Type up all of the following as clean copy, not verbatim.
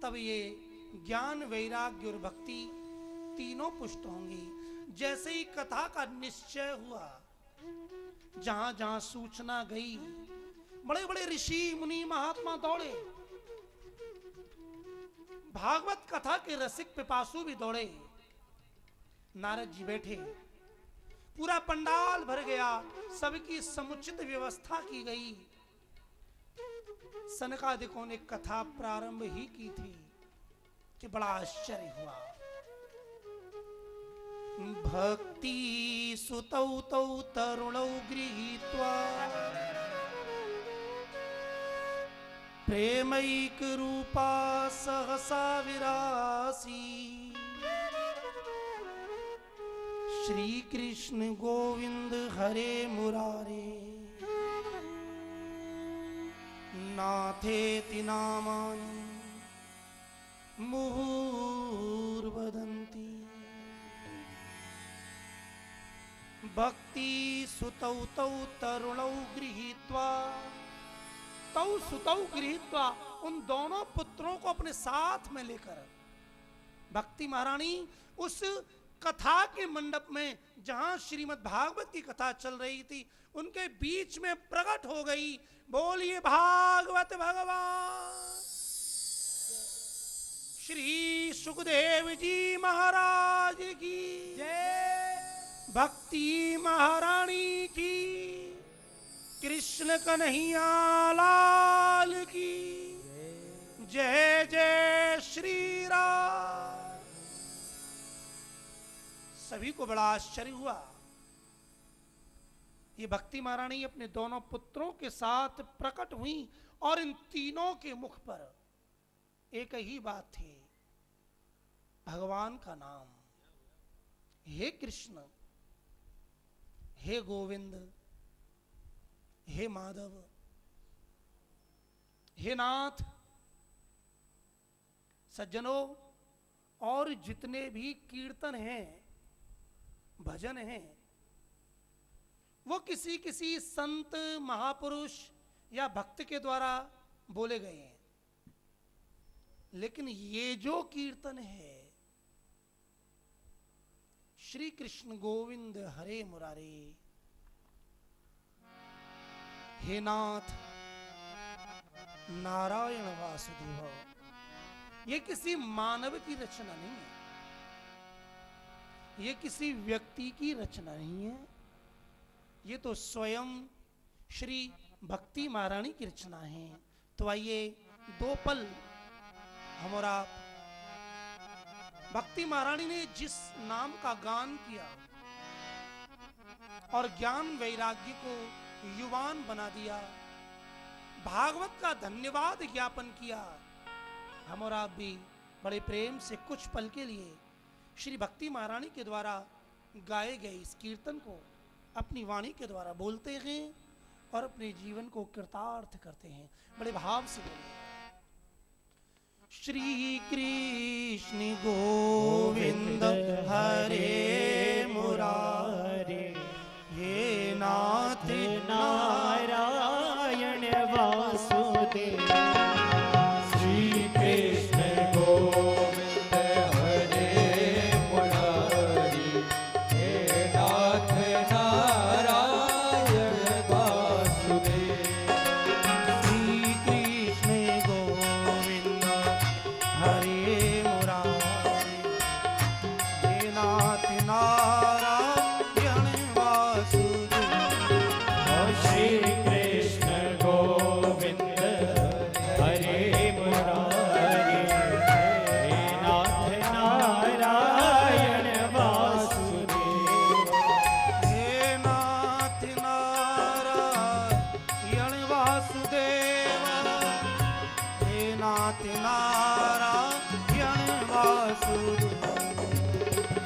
तब ये ज्ञान, वैराग्य और भक्ति तीनों पुष्ट होंगी। जैसे ही कथा का निश्चय हुआ, जहां जहां सूचना गई, बड़े बड़े ऋषि मुनि महात्मा दौड़े, भागवत कथा के रसिक पिपासु भी दौड़े। नारद जी बैठे, पूरा पंडाल भर गया, सबकी समुचित व्यवस्था की गई। सनकादिकों ने कथा प्रारंभ ही की थी कि बड़ा आश्चर्य हुआ। भक्ति सुतौ तौ तरुणौ गृहीत्वा प्रेमैक रूपा सहसा विरासी श्री कृष्ण गोविंद हरे मुरारे नाथेति नामानि मुहुर्वदन्ति। भक्ति सुतौ तौ तरुणौ गृहीत्वा, तौ सुतौ गृहीत्वा, उन दोनों पुत्रों को अपने साथ में लेकर भक्ति महारानी उस कथा के मंडप में, जहां श्रीमद् भागवत की कथा चल रही थी, उनके बीच में प्रकट हो गई। बोलिए भागवत भगवान श्री सुखदेव जी महाराज की जय, भक्ति महारानी की, कृष्ण कन्हैया लाल की जय जय श्री राम। सभी को बड़ा आश्चर्य हुआ। ये भक्ति महारानी अपने दोनों पुत्रों के साथ प्रकट हुई और इन तीनों के मुख पर एक ही बात थी, भगवान का नाम। हे कृष्ण, हे गोविंद, हे माधव, हे नाथ। सज्जनों, और जितने भी कीर्तन हैं, भजन हैं, वो किसी किसी संत, महापुरुष या भक्त के द्वारा बोले गए हैं। लेकिन ये जो कीर्तन है, श्री कृष्ण गोविंद हरे मुरारे, हे नाथ नारायण वासुदेव, ये किसी मानव की रचना नहीं है, ये किसी व्यक्ति की रचना नहीं है, ये तो स्वयं श्री भक्ति महारानी की रचना है। तो आइए दो पल हम और आप भक्ति महारानी ने जिस नाम का गान किया और ज्ञान वैराग्य को युवान बना दिया, भागवत का धन्यवाद ज्ञापन किया, हम और आप भी बड़े प्रेम से कुछ पल के लिए श्री भक्ति महारानी के द्वारा गाए गए इस कीर्तन को अपनी वाणी के द्वारा बोलते हैं और अपने जीवन को कृतार्थ करते हैं। बड़े भाव से बोलिए। श्री कृष्ण गोविंद हरे मुरारे, हे नाथ नारायण वासुदेव। श्री कृष्ण गोविंद हरे मुरारी, हे नाथ नारायण वासुदेव। श्री कृष्ण गोविंद हरे मुरारे, हे नाथ नारायण वासुदेव। श्री कृष्ण गोविंद हरे मुरारी, हे नाथ नारायण वासुदेव। हे नाथ नारायण वासुदेव, हे नाथ नारायण वासुदेव।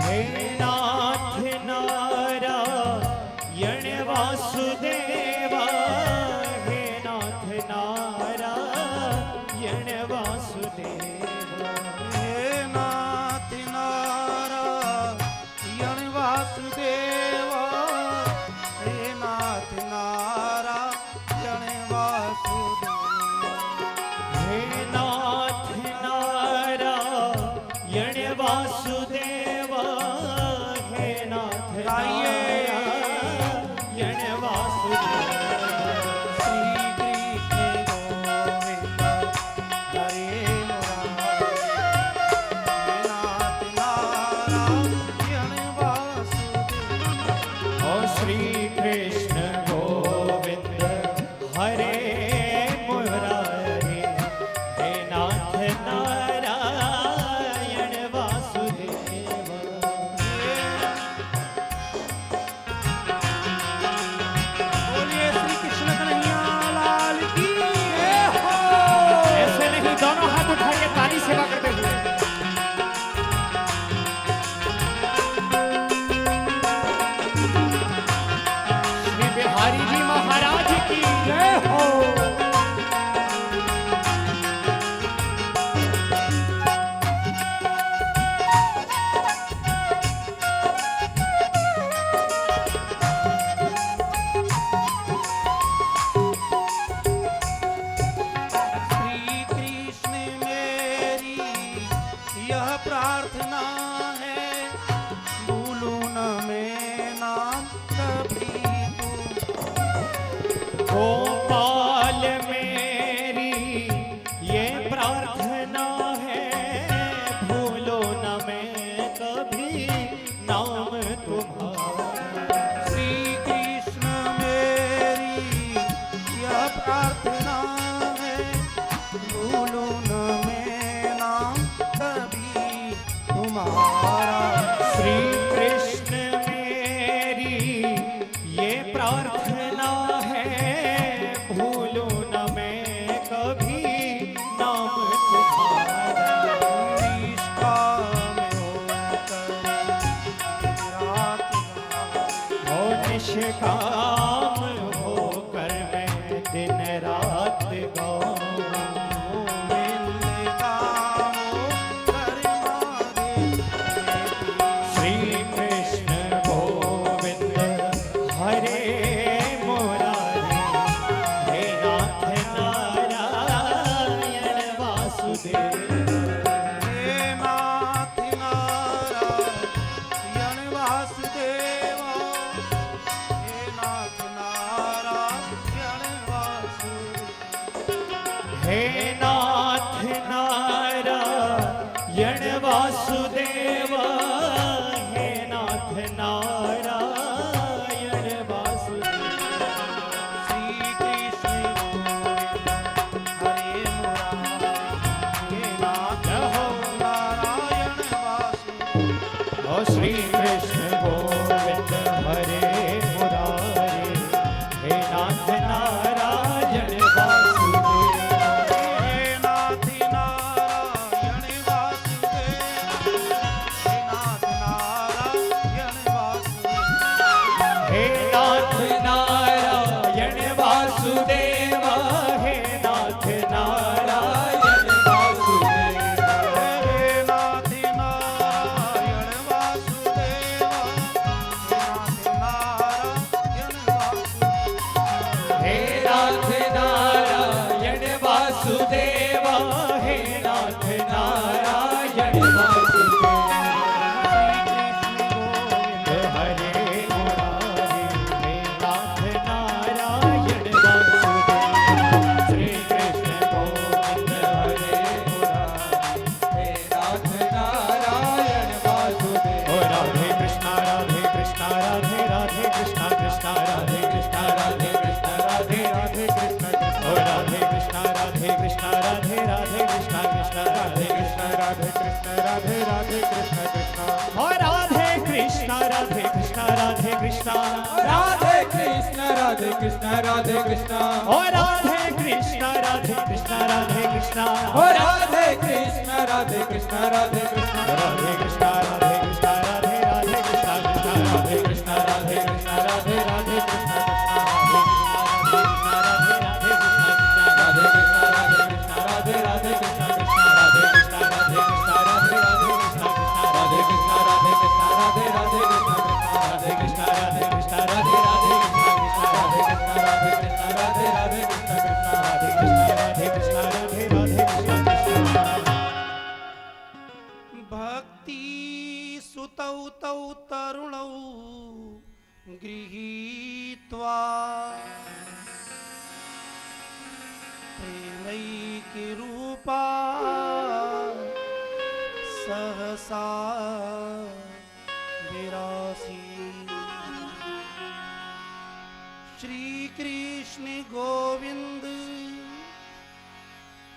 हे नाथ नारायण वासुदेव, हे नाथ नारायण वासुदेव। हे नाथ नारायण वासुदेव, हे नाथ नारायण वासुदेव। हे नाथ नारायण काम होकर मैं दिन रात गाऊं। श्री कृष्ण गोविंद हरे मुरारी, हे नाथ नारायण वासुदेव। हे नाथ नारायण वासुदेव, हे नाथ नारायण वासुदेव। श्री कृष्ण गोविंद हरे मुरारी, हे नाथ नारायण वासुदेव। हे नाथ नारायण वासुदेव, हे नाथ नारायण वासुदेव। हे नाथ नारायण वासुदेव, हे नाथ नारायण वासुदेव। हरे मुरारी, हे नाथ नारायण वासुदेव। श्री कृष्ण गोविंद हरे मुरारी, हे नाथ नारायण वासुदेव। ओ राधे कृष्णा राधे कृष्णा राधे राधे कृष्णा कृष्णा राधे कृष्णा राधे कृष्णा राधे राधे कृष्णा कृष्णा। ओ राधे कृष्णा राधे कृष्णा राधे राधे कृष्णा कृष्णा राधे कृष्णा राधे कृष्णा राधे राधे कृष्णा कृष्णा। ओ राधे कृष्णा राधे कृष्णा राधे कृष्णा राधे कृष्ण राधे कृष्ण राधे कृष्ण। ओ राधे कृष्णा राधे कृष्णा राधे कृष्णा। हो राधे कृष्ण राधे कृष्ण राधे कृष्ण। राधे कृष्णा राधे कृष्णा राधे राधे कृष्णा कृष्णा राधे कृष्णा राधे कृष्णा राधे राधे कृष्णा कृष्णा। राधे कृष्णा राधे कृष्णा राधे राधे कृष्णा कृष्णा। राधे कृष्णा राधे कृष्णा राधे राधे कृष्णा कृष्णा। राधे कृष्णा राधे कृष्णा राधे राधे कृष्णा कृष्णा। राधे कृष्णा राधे कृष्णा राधे राधे कृष्णा कृष्णा। राधे कृष्णा राधे कृष्णा राधे राधे कृष्णा कृष्णा। राधे कृष्णा राधे कृष्णा राधे राधे कृष्णा कृष्णा। भक्ति सुतौ तौ तरुणौ गृहीत्वा प्रेमैकिरूपा सहसा विरासी। श्री कृष्ण गोविंद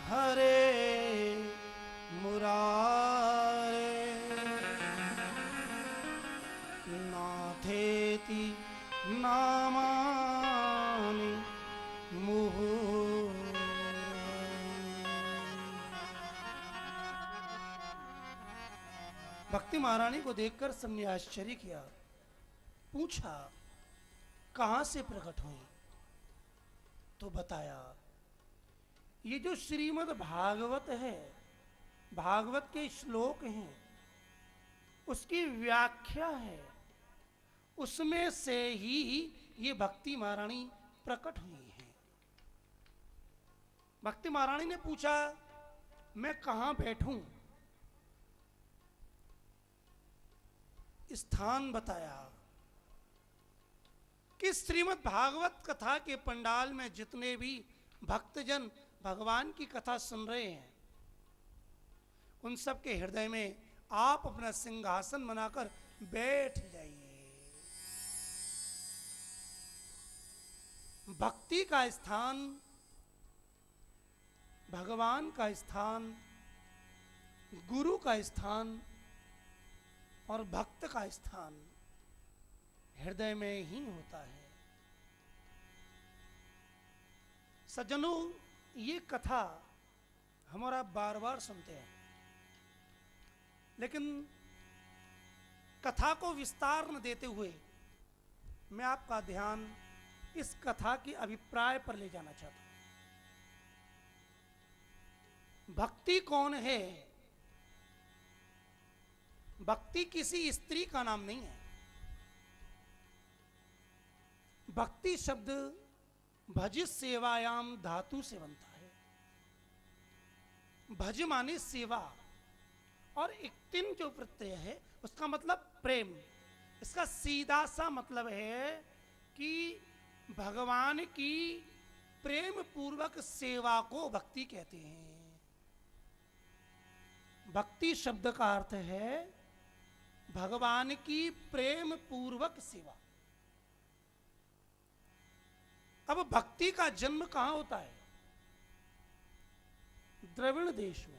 हरे मुरारे, नाथेति नामानि मुहुः। भक्ति महारानी को देखकर सबने आश्चर्य किया, पूछा कहां से प्रकट हुई? तो बताया ये जो श्रीमद् भागवत है, भागवत के श्लोक हैं, उसकी व्याख्या है, उसमें से ही ये भक्ति महारानी प्रकट हुई है। भक्ति महारानी ने पूछा मैं कहां बैठूं? स्थान बताया कि श्रीमद् भागवत कथा के पंडाल में जितने भी भक्तजन भगवान की कथा सुन रहे हैं, उन सब के हृदय में आप अपना सिंहासन बनाकर बैठ जाइए। भक्ति का स्थान, भगवान का स्थान, गुरु का स्थान और भक्त का स्थान हृदय में ही होता है। सज्जनों, ये कथा हमारा बार बार सुनते हैं, लेकिन कथा को विस्तार न देते हुए मैं आपका ध्यान इस कथा के अभिप्राय पर ले जाना चाहता हूं। भक्ति कौन है? भक्ति किसी स्त्री का नाम नहीं है। भक्ति शब्द भज सेवायाम धातु से बनता है। भज माने सेवा, और इक्तिन जो प्रत्यय है उसका मतलब प्रेम। इसका सीधा सा मतलब है कि भगवान की प्रेम पूर्वक सेवा को भक्ति कहते हैं। भक्ति शब्द का अर्थ है भगवान की प्रेम पूर्वक सेवा। अब भक्ति का जन्म कहां होता है? द्रविड़ देश में।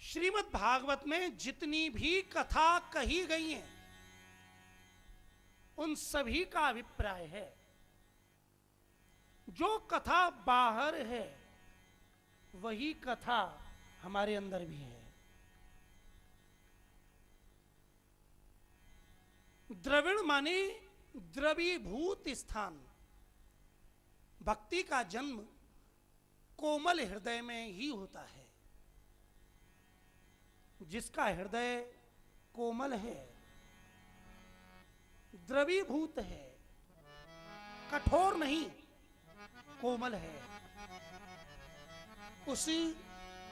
श्रीमद् भागवत में जितनी भी कथा कही गई हैं, उन सभी का अभिप्राय है जो कथा बाहर है वही कथा हमारे अंदर भी है। द्रविड़ माने द्रवीभूत स्थान। भक्ति का जन्म कोमल हृदय में ही होता है। जिसका हृदय कोमल है, द्रवीभूत है, कठोर नहीं, कोमल है, उसी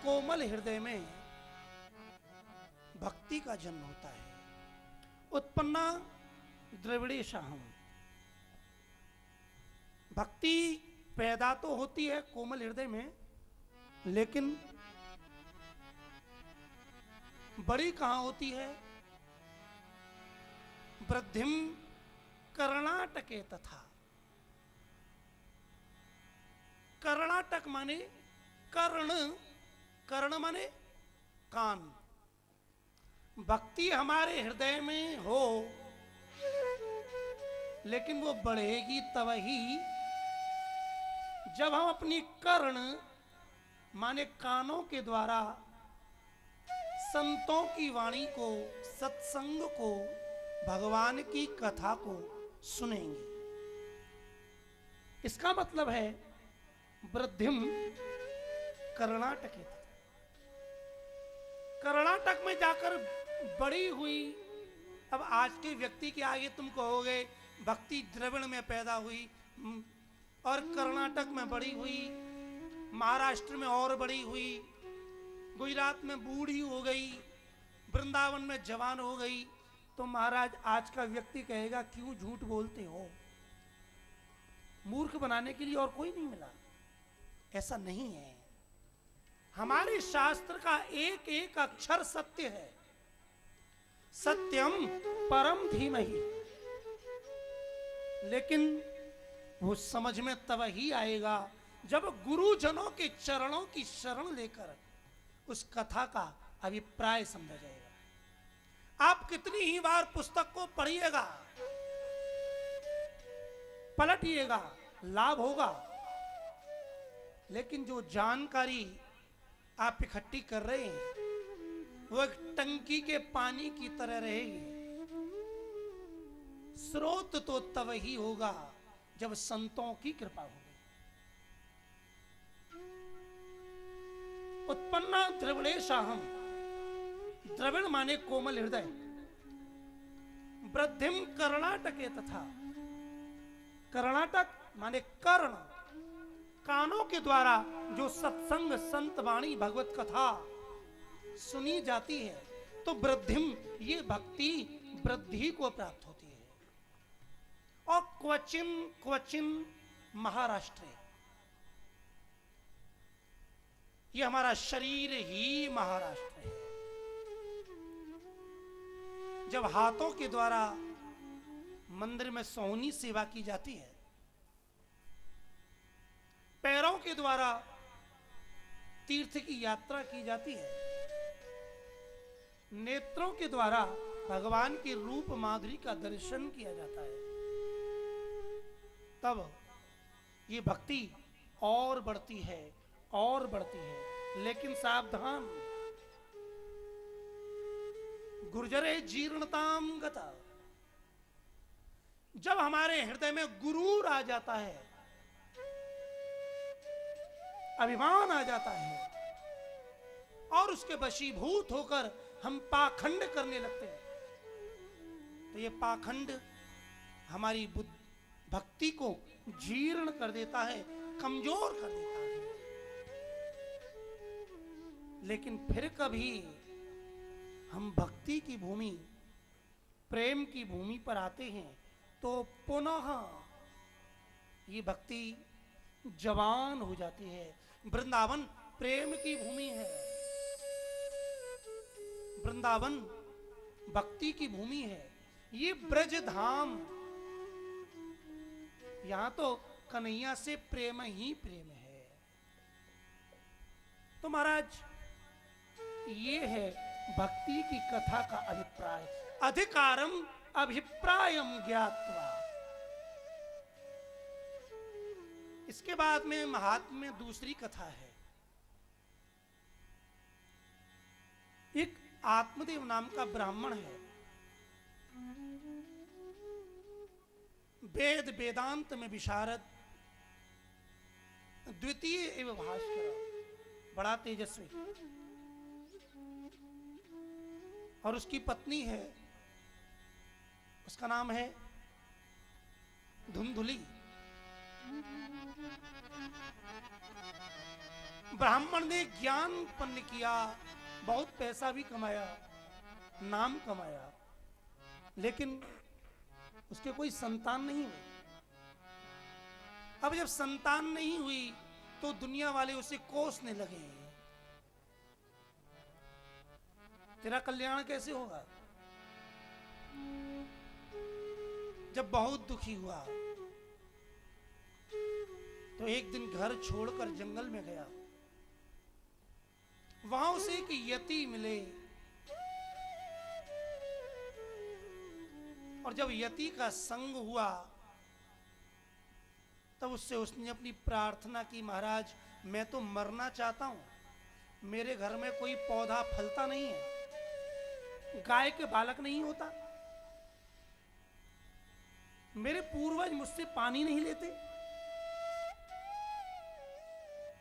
कोमल हृदय में भक्ति का जन्म होता है। उत्पन्ना द्रविड़ेशाहम। भक्ति पैदा तो होती है कोमल हृदय में, लेकिन बड़ी कहां होती है? वृद्धिम कर्णाटके तथा। कर्णाटक माने कर्ण, कर्ण माने कान। भक्ति हमारे हृदय में हो, लेकिन वो बढ़ेगी तब ही जब हम अपनी कर्ण माने कानों के द्वारा संतों की वाणी को, सत्संग को, भगवान की कथा को सुनेंगे। इसका मतलब है वृद्धिम कर्णाटक। कर्णाटक में जाकर बड़ी हुई। अब आज के व्यक्ति के आगे तुम कहोगे भक्ति द्रविड़ में पैदा हुई और कर्नाटक में बड़ी हुई, महाराष्ट्र में और बड़ी हुई, गुजरात में बूढ़ी हो गई, वृंदावन में जवान हो गई, तो महाराज आज का व्यक्ति कहेगा क्यों झूठ बोलते हो? मूर्ख बनाने के लिए और कोई नहीं मिला। ऐसा नहीं है। हमारे शास्त्र का एक एक अक्षर सत्य है। सत्यम परम धीमहि। लेकिन वो समझ में तब ही आएगा जब गुरुजनों के चरणों की शरण लेकर उस कथा का अभिप्राय समझा जाएगा। आप कितनी ही बार पुस्तक को पढ़िएगा, पलटिएगा, लाभ होगा, लेकिन जो जानकारी आप इकट्ठी कर रहे हैं वो एक टंकी के पानी की तरह रहेगी। स्रोत तो तब ही होगा जब संतों की कृपा होगी। उत्पन्ना द्रविड़ेशाहम। द्रविड़ माने कोमल हृदय। वृद्धिम कर्णाटके तथा। कर्णाटक माने कर्ण, कानों के द्वारा जो सत्संग, संत वाणी, भगवत कथा सुनी जाती है, तो वृद्धिम ये भक्ति वृद्धि को प्राप्त होती है। और क्वचिन क्वचिन महाराष्ट्र, ये हमारा शरीर ही महाराष्ट्र है। जब हाथों के द्वारा मंदिर में सोहनी सेवा की जाती है, पैरों के द्वारा तीर्थ की यात्रा की जाती है, नेत्रों के द्वारा भगवान के रूप माधुरी का दर्शन किया जाता है, तब ये भक्ति और बढ़ती है और बढ़ती है। लेकिन सावधान, गुर्जरे जीर्णताम गता। जब हमारे हृदय में गुरूर आ जाता है, अभिमान आ जाता है और उसके वशीभूत होकर हम पाखंड करने लगते हैं, तो ये पाखंड हमारी भक्ति को जीर्ण कर देता है, कमजोर कर देता है। लेकिन फिर कभी हम भक्ति की भूमि, प्रेम की भूमि पर आते हैं तो पुनः ये भक्ति जवान हो जाती है। वृंदावन प्रेम की भूमि है, वृंदावन भक्ति की भूमि है, ये ब्रज धाम, यहां तो कन्हैया से प्रेम ही प्रेम है। तो महाराज ये है भक्ति की कथा का अभिप्राय। अधिकारम अभिप्रायम ज्ञात्वा। इसके बाद में महात्म्य में दूसरी कथा है। एक आत्मदेव नाम का ब्राह्मण है, वेद वेदांत में विशारद, द्वितीय एवं भास्कर, बड़ा तेजस्वी, और उसकी पत्नी है, उसका नाम है धुंधुली। ब्राह्मण ने ज्ञान उत्पन्न किया, बहुत पैसा भी कमाया, नाम कमाया, लेकिन उसके कोई संतान नहीं हुई। अब जब संतान नहीं हुई तो दुनिया वाले उसे कोसने लगे, तेरा कल्याण कैसे होगा। जब बहुत दुखी हुआ तो एक दिन घर छोड़कर जंगल में गया। वहां उसे एक यति मिले, और जब यति का संग हुआ तब उससे उसने अपनी प्रार्थना की, महाराज मैं तो मरना चाहता हूं, मेरे घर में कोई पौधा फलता नहीं है, गाय के बालक नहीं होता, मेरे पूर्वज मुझसे पानी नहीं लेते,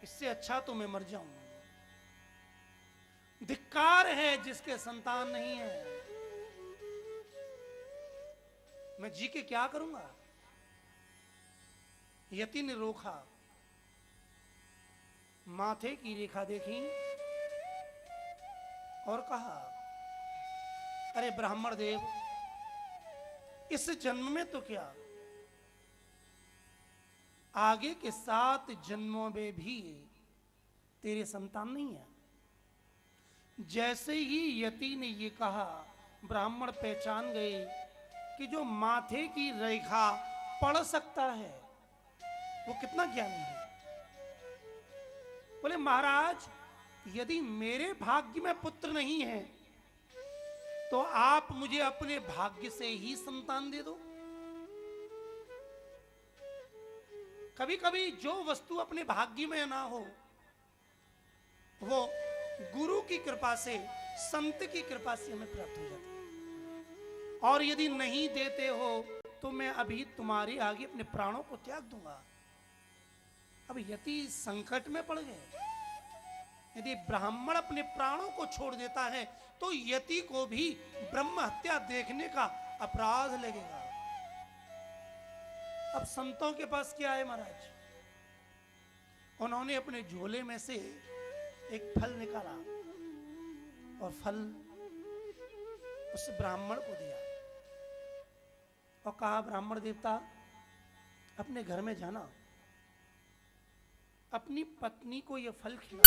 इससे अच्छा तो मैं मर जाऊं। धिक्कार है जिसके संतान नहीं है, मैं जी के क्या करूंगा। यति ने रोका, माथे की रेखा देखी और कहा, अरे ब्राह्मण देव, इस जन्म में तो क्या, आगे के 7 जन्मों में भी तेरे संतान नहीं है। जैसे ही यति ने ये कहा, ब्राह्मण पहचान गए कि जो माथे की रेखा पढ़ सकता है वो कितना ज्ञानी है। बोले महाराज, यदि मेरे भाग्य में पुत्र नहीं है तो आप मुझे अपने भाग्य से ही संतान दे दो। कभी कभी जो वस्तु अपने भाग्य में ना हो वो गुरु की कृपा से, संत की कृपा से हमें प्राप्त हो जाती है। और यदि नहीं देते हो तो मैं अभी तुम्हारे आगे अपने प्राणों को त्याग दूंगा। अब यति संकट में पड़ गए। यदि ब्राह्मण अपने प्राणों को छोड़ देता है तो यति को भी ब्रह्म हत्या देखने का अपराध लगेगा। अब संतों के पास क्या है महाराज, उन्होंने अपने झोले में से एक फल निकाला और फल उस ब्राह्मण को दिया और कहा, ब्राह्मण देवता अपने घर में जाना, अपनी पत्नी को यह फल खिला।